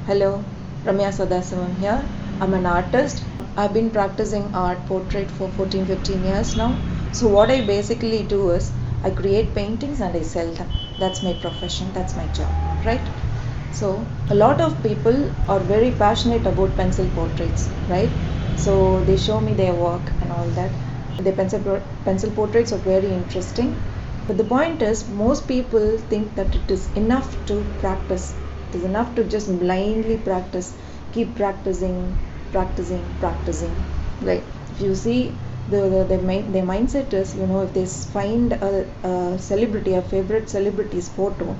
Hello, Ramya Sadasivam here. I'm an artist. I've been practicing art portrait for 14-15 years now. So what I basically do is I create paintings and I sell them. That's my profession, that's my job, right? So a lot of people are very passionate about pencil portraits, right? So they show me their work and all that. The pencil portraits are very interesting. But the point is, most people think that it is enough to practice. It is enough to just blindly practice, keep practicing, right? If you see their mindset is, if they find a celebrity, a favorite celebrity's photo,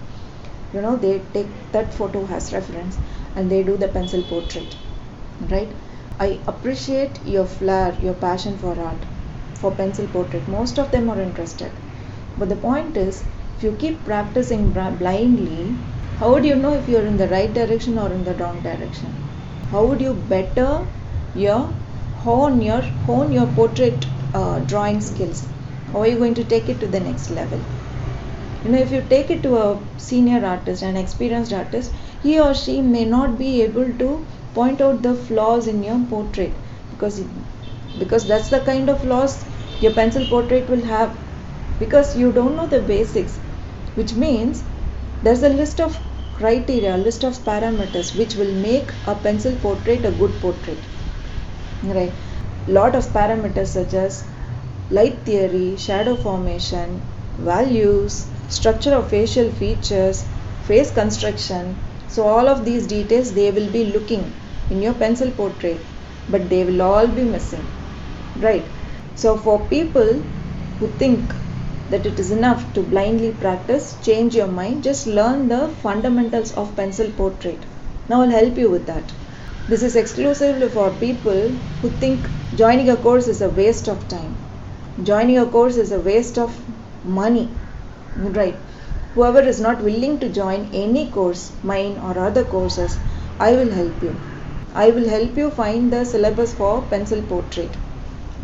they take that photo as reference and they do the pencil portrait, right? I appreciate your flair, your passion for art, for pencil portrait. Most of them are interested. But the point is, if you keep practicing blindly, how would you know if you're in the right direction or in the wrong direction? How would you better hone your portrait drawing skills? How are you going to take it to the next level? If you take it to a senior artist, an experienced artist, he or she may not be able to point out the flaws in your portrait because that's the kind of flaws your pencil portrait will have, because you don't know the basics, which means there's a list of criteria, a list of parameters which will make a pencil portrait a good portrait, right? Lot of parameters such as light theory, shadow formation, values, structure of facial features, face construction. So all of these details they will be looking in your pencil portrait, but they will all be missing, right? So for people who think that it is enough to blindly practice, change your mind, just learn the fundamentals of pencil portrait. Now I'll help you with that. This is exclusively for people who think joining a course is a waste of time. Joining a course is a waste of money, right? Whoever is not willing to join any course, mine or other courses, I will help you. I will help you find the syllabus for pencil portrait,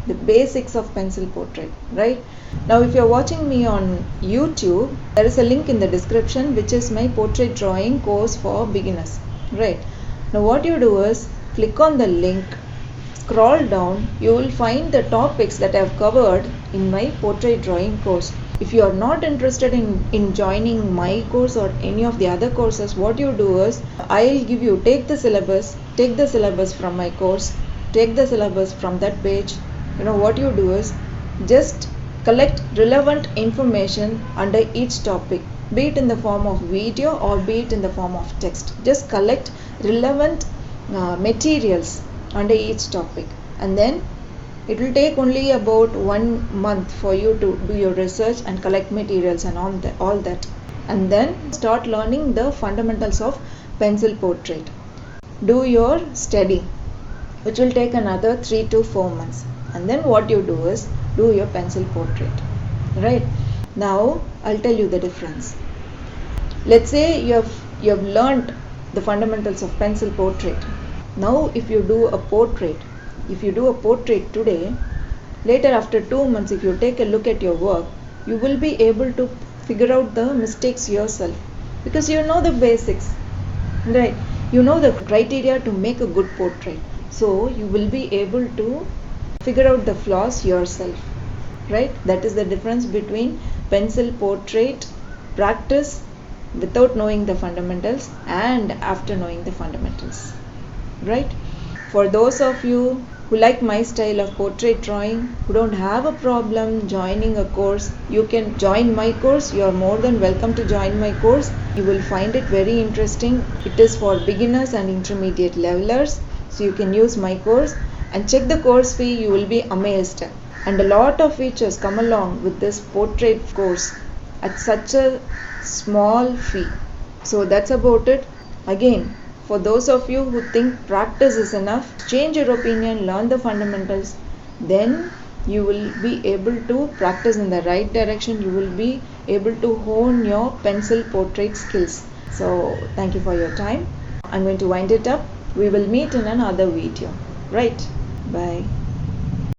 the basics of pencil portrait, right? Now if you're watching me on YouTube, there is a link in the description which is my portrait drawing course for beginners, right? Now what you do is click on the link, scroll down, you will find the topics that I have covered in my portrait drawing course. If you are not interested in joining my course or any of the other courses, what you do is I'll give you, take the syllabus from my course, take the syllabus from that page. What you do is just collect relevant information under each topic, be it in the form of video or be it in the form of text. Just collect relevant materials under each topic, and then it will take only about 1 month for you to do your research and collect materials and all that, and then start learning the fundamentals of pencil portrait. Do your study, which will take another 3 to 4 months. And then what you do is do your pencil portrait, right? Now I'll tell you the difference. Let's say you have learned the fundamentals of pencil portrait. Now if you do a portrait today, later after 2 months, if you take a look at your work, you will be able to figure out the mistakes yourself, because you know the basics, right? You know the criteria to make a good portrait, so you will be able to figure out the flaws yourself, right? That is the difference between pencil portrait practice without knowing the fundamentals and after knowing the fundamentals, right? For those of you who like my style of portrait drawing, who don't have a problem joining a course, you can join my course. You are more than welcome to join my course. You will find it very interesting. It is for beginners and intermediate levelers, so you can use my course and check the course fee. You will be amazed, and a lot of features come along with this portrait course at such a small fee. So that's about it. Again, for those of you who think practice is enough, change your opinion, learn the fundamentals, then you will be able to practice in the right direction. You will be able to hone your pencil portrait skills. So thank you for your time. I'm going to wind it up. We will meet in another video, right? Bye.